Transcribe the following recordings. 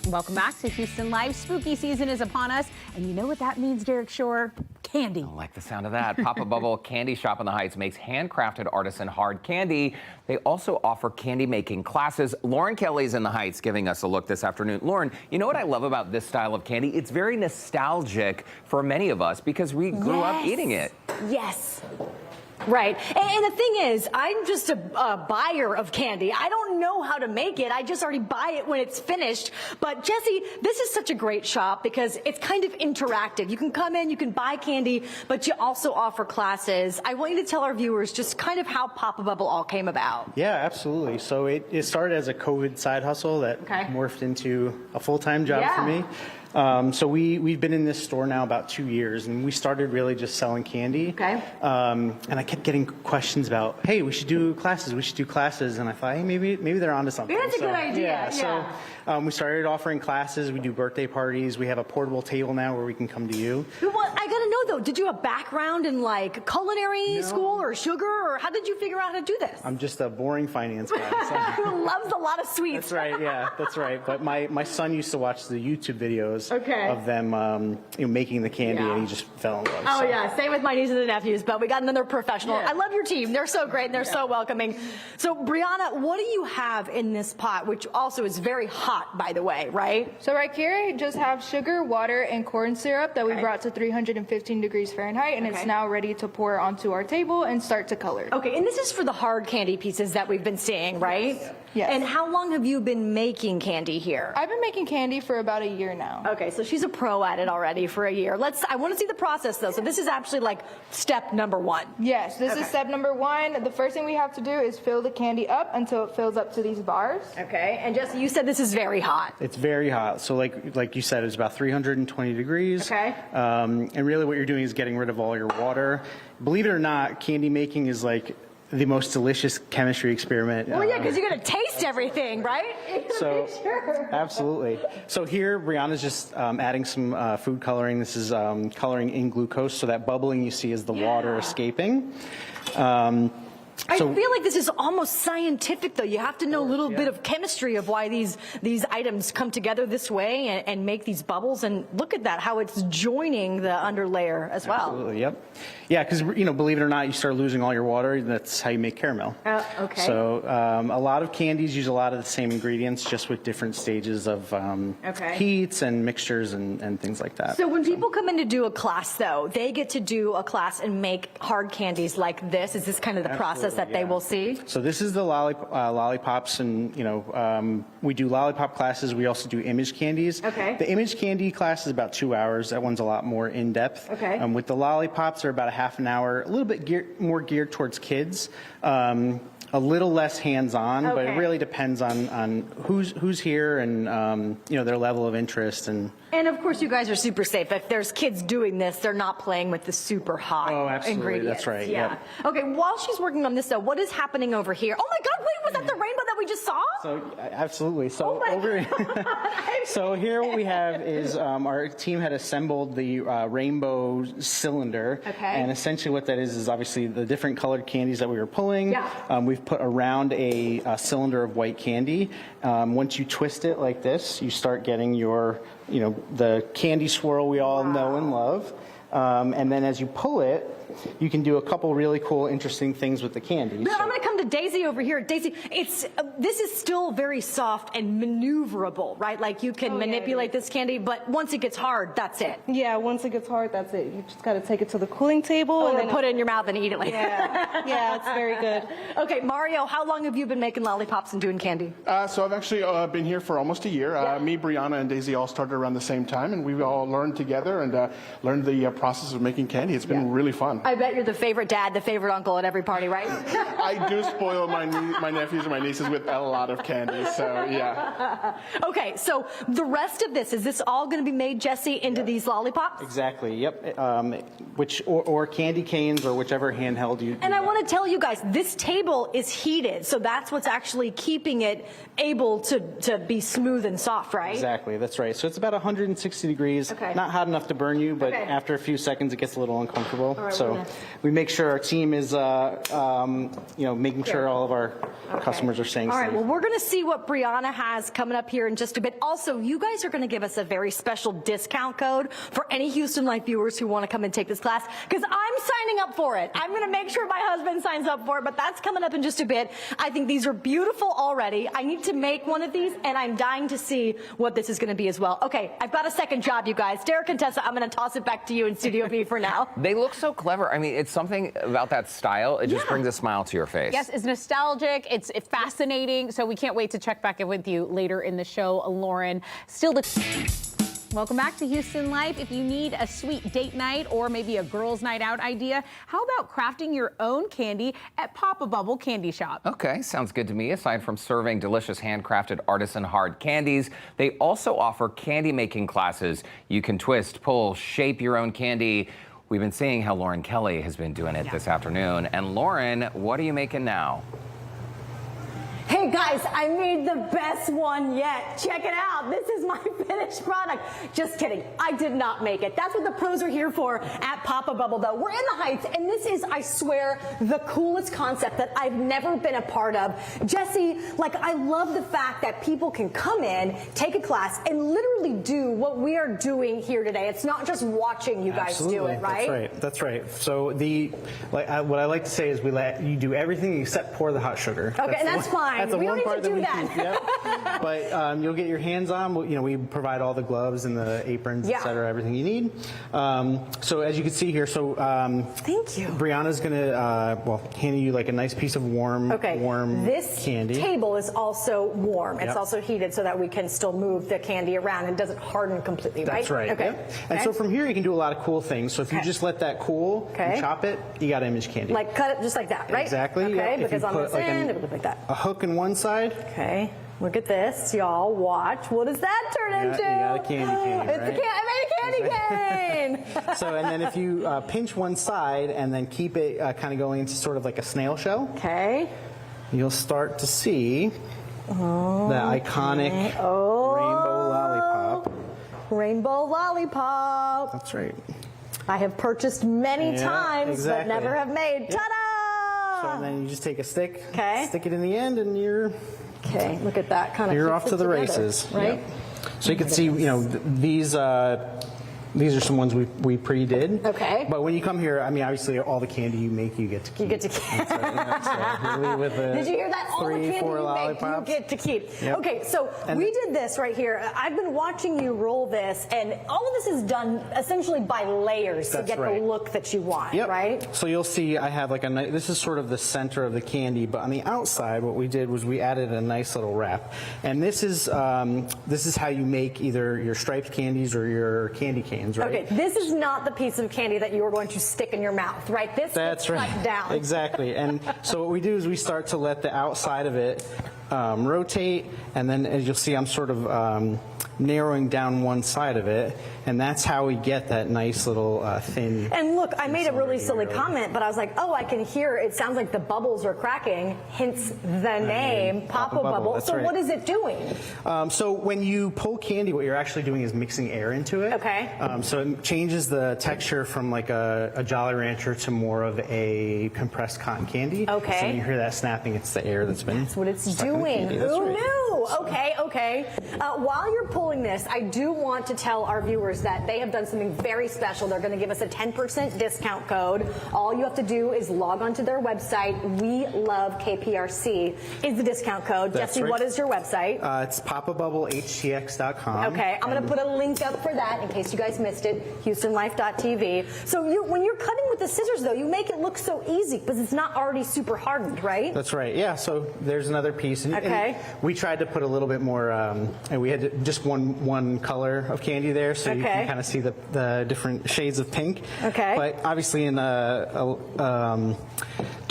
Welcome back to Houston Live. Spooky season is upon us, and you know what that means, Derek Shore? Candy. I like the sound of that. Papabubble Candy Shop in the Heights makes handcrafted artisan hard candy. They also offer candy making classes. Lauren Kelly's in the Heights giving us a look this afternoon. Lauren, you know what I love about this style of candy? It's very nostalgic for many of us because we grew up eating it. Yes. Right. And the thing is, I'm just a buyer of candy. I don't know how to make it. I just already buy it when it's finished. But Jesse, this is such a great shop because it's kind of interactive. You can come in, you can buy candy, but you also offer classes. I want you to tell our viewers just kind of how Papabubble all came about. Yeah, absolutely. So it started as a COVID side hustle that morphed into a full-time job for me. So we've been in this store now about 2 years, and we started really just selling candy. And I kept getting questions about, hey, we should do classes, and I thought, hey, maybe they're onto something. That's a good idea. So we started offering classes. We do birthday parties. We have a portable table now where we can come to you. Well, I gotta know though, did you have a background in like culinary school or sugar, or how did you figure out how to do this? I'm just a boring finance guy. Who loves a lot of sweets. That's right. Yeah, that's right. But my son used to watch the YouTube videos of them making the candy, and he just fell in love. Oh yeah, same with my nieces and nephews, but we got another professional. I love your team. They're so great and they're so welcoming. So Brianna, what do you have in this pot, which also is very hot, by the way, right? So right here, I just have sugar, water, and corn syrup that we brought to 315 degrees Fahrenheit, and it's now ready to pour onto our table and start to color. Okay, and this is for the hard candy pieces that we've been seeing, right? Yes. And how long have you been making candy here? I've been making candy for about a year now. Okay, so she's a pro at it already for a year. I want to see the process though. So this is actually like step number one. Yes, this is step number one. The first thing we have to do is fill the candy up until it fills up to these bars. Okay, and Jesse, you said this is very hot. It's very hot. So like you said, it's about 320 degrees. Okay. And really what you're doing is getting rid of all your water. Believe it or not, candy making is like the most delicious chemistry experiment. Well, yeah, because you're going to taste everything, right? So, absolutely. So here, Brianna's just adding some food coloring. This is coloring in glucose, so that bubbling you see is the water escaping. I feel like this is almost scientific, though. You have to know a little bit of chemistry of why these items come together this way and make these bubbles. And look at that, how it's joining the underlayer as well. Absolutely, yep. Yeah, because, believe it or not, you start losing all your water. That's how you make caramel. Okay. So a lot of candies use a lot of the same ingredients, just with different stages of heats and mixtures and things like that. So when people come in to do a class, though, they get to do a class and make hard candies like this. Is this kind of the process that they will see? So this is the lollipops, and we do lollipop classes. We also do image candies. The image candy class is about 2 hours. That one's a lot more in depth. With the lollipops, they're about a half an hour, a little bit more geared towards kids. A little less hands-on, but it really depends on who's here and their level of interest. And of course, you guys are super safe. If there's kids doing this, they're not playing with the super hot ingredients. That's right. Yeah. Okay. While she's working on this, though, what is happening over here? Oh my God! Wait, was that the rainbow that we just saw? So absolutely. So so here what we have is our team had assembled the rainbow cylinder, and essentially what that is obviously the different colored candies that we were pulling. We've put around a cylinder of white candy. Once you twist it like this, you start getting your, the candy swirl we all know and love. And then as you pull it, you can do a couple really cool, interesting things with the candy. Now, I'm going to come to Daisy over here. Daisy, this is still very soft and maneuverable, right? Like you can manipulate this candy, but once it gets hard, that's it. Yeah, once it gets hard, that's it. You just got to take it to the cooling table and then put it in your mouth and eat it later. Yeah, it's very good. Okay, Mario, how long have you been making lollipops and doing candy? So I've actually been here for almost a year. Me, Brianna, and Daisy all started around the same time, and we've all learned together and learned the process of making candy. It's been really fun. I bet you're the favorite dad, the favorite uncle at every party, right? I do spoil my nephews and my nieces with a lot of candy, so yeah. Okay, so the rest of this, is this all going to be made, Jesse, into these lollipops? Exactly, yep. Or candy canes or whichever handheld you... And I want to tell you guys, this table is heated, so that's what's actually keeping it able to be smooth and soft, right? Exactly, that's right. So it's about 160 degrees, not hot enough to burn you, but after a few seconds it gets a little uncomfortable. All right, so So we make sure our team is, making sure all of our customers are staying safe. All right, well, we're going to see what Brianna has coming up here in just a bit. Also, you guys are going to give us a very special discount code for any Houston Life viewers who want to come and take this class, because I'm signing up for it. I'm going to make sure my husband signs up for it, but that's coming up in just a bit. I think these are beautiful already. I need to make one of these, and I'm dying to see what this is going to be as well. Okay, I've got a second job, you guys. Derek and Tessa, I'm going to toss it back to you in Studio B for now. They look so clever. I mean, it's something about that style. It just brings a smile to your face. Yes, it's nostalgic. It's fascinating. So we can't wait to check back in with you later in the show, Lauren. Welcome back to Houston Life. If you need a sweet date night or maybe a girls' night out idea, how about crafting your own candy at Papabubble Candy Shop? Okay, sounds good to me. Aside from serving delicious handcrafted artisan hard candies, they also offer candy making classes. You can twist, pull, shape your own candy. We've been seeing how Lauren Kelly has been doing it this afternoon. And Lauren, what are you making now? Hey guys, I made the best one yet. Check it out. This is my finished product. Just kidding. I did not make it. That's what the pros are here for at Papabubble, though. We're in the Heights, and this is, I swear, the coolest concept that I've never been a part of. Jesse, I love the fact that people can come in, take a class, and literally do what we are doing here today. It's not just watching you guys do it, right? That's right. So what I like to say is we let you do everything except pour the hot sugar. Okay, and that's fine. That's the we one don't part need to do that. Yep. But you'll get your hands on. We provide all the gloves and the aprons, et cetera, everything you need. So as you can see here, thank you. Brianna's gonna hand you a nice piece of warm this candy. This table is also warm. It's also heated so that we can still move the candy around and doesn't harden completely, right? That's right. Okay. Yep. And so from here you can do a lot of cool things. So if you just let that cool and chop it, you got image candy. Cut it just like that, right? Exactly. Okay, Yep. because on this end it would look like that. A hook in one side. Okay. Look at this, y'all. Watch. What does that turn into? You got a candy cane, right? I made a candy cane. So, and then if you pinch one side and then keep it kind of going into sort of like a snail shell, you'll start to see the iconic rainbow lollipop. Rainbow lollipop. That's right. I have purchased many times, but never have made. Ta-da! So then you just take a stick, stick it in the end, and you're look at that kind of. You're off to the races, right? Yep. So you can see, these are some ones we pre-did. Okay. But when you come here, I mean, obviously, all the candy you make, you get to keep. You get to keep. Did you hear that? All the candy you make, you get to keep. Yep. Okay, so we did this right here. I've been watching you roll this, and all of this is done essentially by layers to get the look that you want, right? So you'll see I have this is sort of the center of the candy, but on the outside, what we did was we added a nice little wrap. And this is how you make either your striped candies or your candy canes. Right? Okay, this is not the piece of candy that you are going to stick in your mouth, right? That's right. Cut down. Exactly. And so what we do is we start to let the outside of it rotate, and then as you'll see, I'm sort of narrowing down one side of it, and that's how we get that nice little thin. And look, I made a really silly comment, but I was like, oh, I can hear it sounds like the bubbles are cracking, hence the name Papabubble. So what is it doing? So when you pull candy, what you're actually doing is mixing air into it. Okay. So it changes the texture from like a Jolly Rancher to more of a compressed cotton candy. Okay. So when you hear that snapping, it's the air that's been. That's what it's doing. Who knew? Okay. While you're pulling this, I do want to tell our viewers that they have done something very special. They're going to give us a 10% discount code. All you have to do is log onto their website. We love KPRC is the discount code. That's Jesse, what is your website? It's papabubblehtx.com. Okay, I'm going to put a link up for that in case you guys missed it, HoustonLife.tv. So when you're cutting with the scissors, though, you make it look so easy because it's not already super hardened, right? That's right. Yeah, so there's another piece. And we tried to put a little bit more, and we had just one color of candy there, so you can kind of see the different shades of pink. Okay. But obviously in a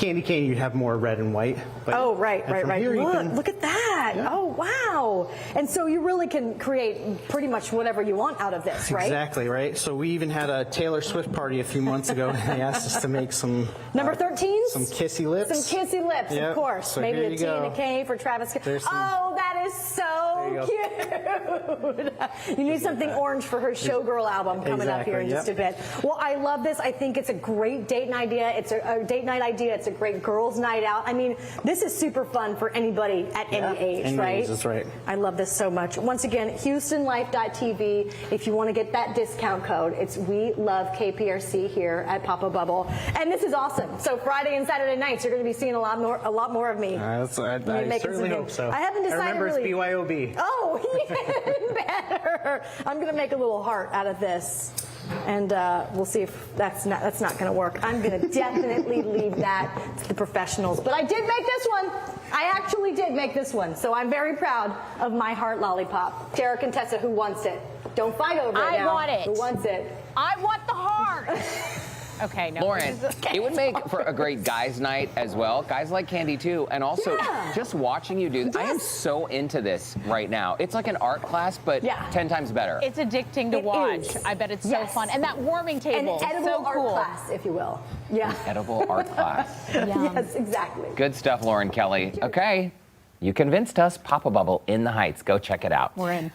candy cane, you have more red and white. But, oh, right. Here Look at that. Yeah. Oh, wow. And so you really can create pretty much whatever you want out of this, right? Exactly, right? So we even had a Taylor Swift party a few months ago, and they asked us to make some... Number 13s? Some kissy lips. Some kissy lips, Yep. of course. So Maybe here a you T and a go. K for Travis. Oh, that is so cute. You need something orange for her Showgirl album coming up here in just a bit. Well, I love this. I think it's a great date night idea. It's a date night idea. It's a great girls' night out. I mean, this is super fun for anybody at any age, right? That's right. I love this so much. Once again, HoustonLife.tv. If you want to get that discount code, it's We Love KPRC here at Papabubble. And this is awesome. So Friday and Saturday nights, you're going to be seeing a lot more of me. I certainly hope so. I haven't decided. Remember, really. it's BYOB. Oh, even better. I'm going to make a little heart out of this. And we'll see if that's not going to work. I'm going to definitely leave that to the professionals. But I did make this one. I actually did make this one. So I'm very proud of my heart lollipop. Tara Contessa, who wants it? Don't fight over it now. I want it. Who wants it? I want the heart. Okay, no. Lauren, it would make for a great guys' night as well. Guys like candy too, and also just watching you do. I am so into this right now. It's like an art class, but 10 times better. It's addicting to watch. Is. I bet it's so fun, and that warming table, An edible so art cool. class, if you will. Yeah. Edible art class. Yes, exactly. Good stuff, Lauren Kelly. Okay, you convinced us. Papabubble in the Heights. Go check it out. We're in.